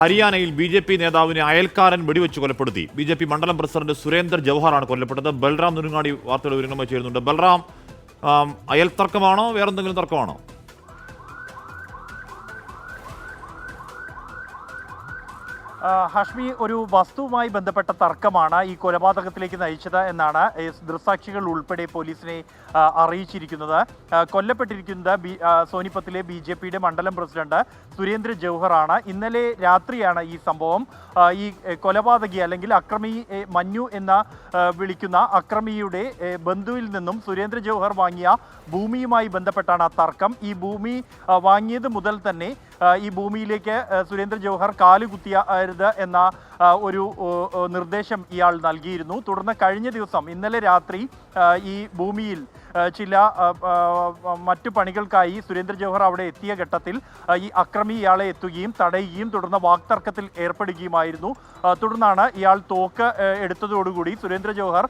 ഹരിയാനയിൽ ബി.ജെ.പി. നേതാവിനെ അയൽക്കാരൻ വെടിവെച്ച് കൊലപ്പെടുത്തി. ബി.ജെ.പി. മണ്ഡലം പ്രസിഡന്റ് സുരേന്ദ്ര ജവഹറാണ് കൊല്ലപ്പെട്ടത്. ബൽറാം നുരുങ്ങാടി വാർത്തയുടെ വിവരങ്ങളുമായി ചേരുന്നുണ്ട്. ബൽറാം, അയൽ തർക്കമാണോ വേറെന്തെങ്കിലും തർക്കമാണോ? ഹഷ്മി, ഒരു വസ്തുവുമായി ബന്ധപ്പെട്ട തർക്കമാണ് ഈ കൊലപാതകത്തിലേക്ക് നയിച്ചത് എന്നാണ് ദൃക്സാക്ഷികൾ ഉൾപ്പെടെ പോലീസിനെ അറിയിച്ചിരിക്കുന്നത്. കൊല്ലപ്പെട്ടിരിക്കുന്നത് സോനിപത്തിലെ ബി.ജെ.പിയുടെ മണ്ഡലം പ്രസിഡന്റ് സുരേന്ദ്ര ജവഹറാണ്. ഇന്നലെ രാത്രിയാണ് ഈ സംഭവം. ഈ കൊലപാതകി അല്ലെങ്കിൽ അക്രമി മഞ്ഞു എന്ന വിളിക്കുന്ന അക്രമിയുടെ ബന്ധുവിൽ നിന്നും സുരേന്ദ്ര ജവഹർ വാങ്ങിയ ഭൂമിയുമായി ബന്ധപ്പെട്ടാണ് തർക്കം. ഈ ഭൂമി വാങ്ങിയത് മുതൽ തന്നെ ഈ ഭൂമിയിലേക്ക് സുരേന്ദ്ര ജവഹർ കാലുകുത്തിയരുത് എന്ന ഒരു നിർദ്ദേശം ഇയാൾ നൽകിയിരുന്നു. തുടർന്ന് കഴിഞ്ഞ ദിവസം ഇന്നലെ രാത്രി ഈ ഭൂമിയിൽ ചില മറ്റു പണികൾക്കായി സുരേന്ദ്ര ജവഹർ അവിടെ എത്തിയ ഘട്ടത്തിൽ ഈ അക്രമി ഇയാളെ എത്തുകയും തടയുകയും തുടർന്ന് വാക്തർക്കത്തിൽ ഏർപ്പെടുകയുമായിരുന്നു. തുടർന്നാണ് ഇയാൾ തോക്ക് എടുത്തതോടുകൂടി സുരേന്ദ്ര ജവഹർ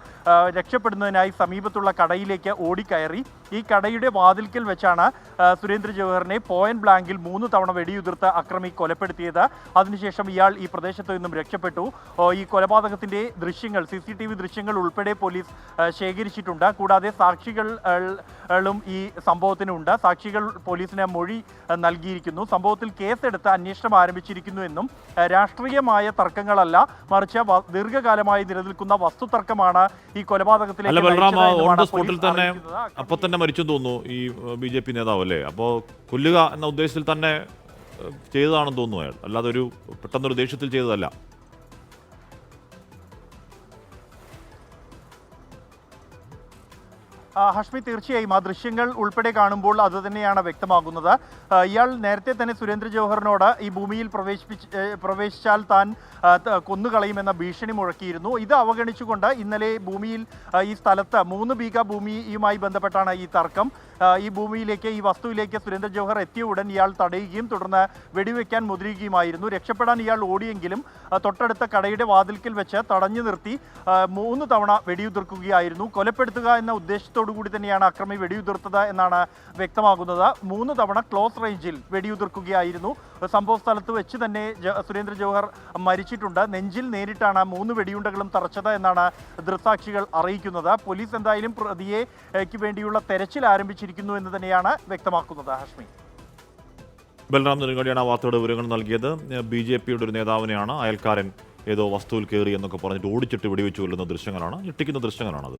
രക്ഷപ്പെടുന്നതിനായി സമീപത്തുള്ള കടയിലേക്ക് ഓടിക്കയറി. ഈ കടയുടെ വാതിൽക്കൽ വെച്ചാണ് സുരേന്ദ്ര ജവഹറിനെ പോയിന്റ് ബ്ലാങ്കിൽ 3 തവണ വെടിയുതിർത്ത് അക്രമി കൊലപ്പെടുത്തിയത്. അതിനുശേഷം ഇയാൾ ഈ പ്രദേശത്ത് നിന്നും രക്ഷപ്പെട്ടു. ഈ കൊലപാതകത്തിന്റെ ദൃശ്യങ്ങൾ, CCTV ദൃശ്യങ്ങൾ ഉൾപ്പെടെ പോലീസ് ശേഖരിച്ചിട്ടുണ്ട്. കൂടാതെ സാക്ഷികളും ഈ സംഭവത്തിനുണ്ട്. സാക്ഷികൾ പോലീസിന് മൊഴി നൽകിയിരിക്കുന്നു. സംഭവത്തിൽ കേസെടുത്ത് അന്വേഷണം ആരംഭിച്ചിരിക്കുന്നു എന്നും രാഷ്ട്രീയമായ തർക്കങ്ങളല്ല, മറിച്ച് ദീർഘകാലമായി നിലനിൽക്കുന്ന വസ്തുതർക്കമാണ് ഈ കൊലപാതകത്തിലേക്ക് അപ്പൊ തന്നെ മരിച്ചു തോന്നുന്നു ഈ ബി.ജെ.പി. നേതാവ് അല്ലേ? അപ്പോൾ കൊല്ലുക എന്ന ഉദ്ദേശത്തിൽ തന്നെ ചെയ്തതാണെന്ന് തോന്നുന്നു അയാൾ, അല്ലാതെ ഒരു പെട്ടെന്നൊരു ദേഷ്യത്തിൽ ചെയ്തതല്ല. ഹഷ്മി, തീർച്ചയായും ആ ദൃശ്യങ്ങൾ ഉൾപ്പെടെ കാണുമ്പോൾ അത് തന്നെയാണ് വ്യക്തമാകുന്നത്. ഇയാൾ നേരത്തെ തന്നെ സുരേന്ദ്ര ജവഹറിനോട് ഈ ഭൂമിയിൽ പ്രവേശിച്ചാൽ താൻ കൊന്നുകളയുമെന്ന ഭീഷണി മുഴക്കിയിരുന്നു. ഇത് അവഗണിച്ചുകൊണ്ട് ഇന്നലെ ഭൂമിയിൽ ഈ സ്ഥലത്ത് 3 ബീഘ ഭൂമിയുമായി ബന്ധപ്പെട്ടാണ് ഈ തർക്കം. ഈ ഭൂമിയിലേക്ക്, ഈ വസ്തുവിലേക്ക് സുരേന്ദ്ര ജവഹർ എത്തിയ ഉടൻ ഇയാൾ തടയുകയും തുടർന്ന് വെടിവെക്കാൻ മുതിരുകയുമായിരുന്നു. രക്ഷപ്പെടാൻ ഇയാൾ ഓടിയെങ്കിലും തൊട്ടടുത്ത കടയുടെ വാതിൽക്കൽ വെച്ച് തടഞ്ഞു നിർത്തി 3 തവണ വെടിയുതിർക്കുകയായിരുന്നു. കൊലപ്പെടുത്തുക എന്ന ഉദ്ദേശത്തോടു കൂടി തന്നെയാണ് അക്രമി വെടിയുതിർത്തത് എന്നാണ് വ്യക്തമാകുന്നത്. 3 തവണ ക്ലോസ് റേഞ്ചിൽ വെടിയുതിർക്കുകയായിരുന്നു. സംഭവ സ്ഥലത്ത് വെച്ച് തന്നെ സുരേന്ദ്ര ജവഹർ മരിച്ചിട്ടുണ്ട്. നെഞ്ചിൽ നേരിട്ടാണ് 3 വെടിയുണ്ടകളും തറച്ചത് എന്നാണ് ദൃക്സാക്ഷികൾ അറിയിക്കുന്നത്. പോലീസ് എന്തായാലും പ്രതിക്ക് വേണ്ടിയുള്ള തെരച്ചിൽ ആരംഭിച്ചിരിക്കുന്നു എന്ന് തന്നെയാണ് വ്യക്തമാക്കുന്നത്. ഹഷ്മി, ബൽറാം നെടുങ്ങാടിയാണ് ആ വാർത്തയുടെ വിവരങ്ങൾ നൽകിയത്. ബി.ജെ.പിയുടെ ഒരു നേതാവിനെയാണ് അയൽക്കാരൻ ഏതോ വസ്തുവിൽ കയറി എന്നൊക്കെ പറഞ്ഞിട്ട് ഓടിച്ചിട്ട് വെടിവെച്ചു കൊല്ലുന്ന ദൃശ്യങ്ങളാണ്, ഞെട്ടിക്കുന്ന ദൃശ്യങ്ങളാണത്.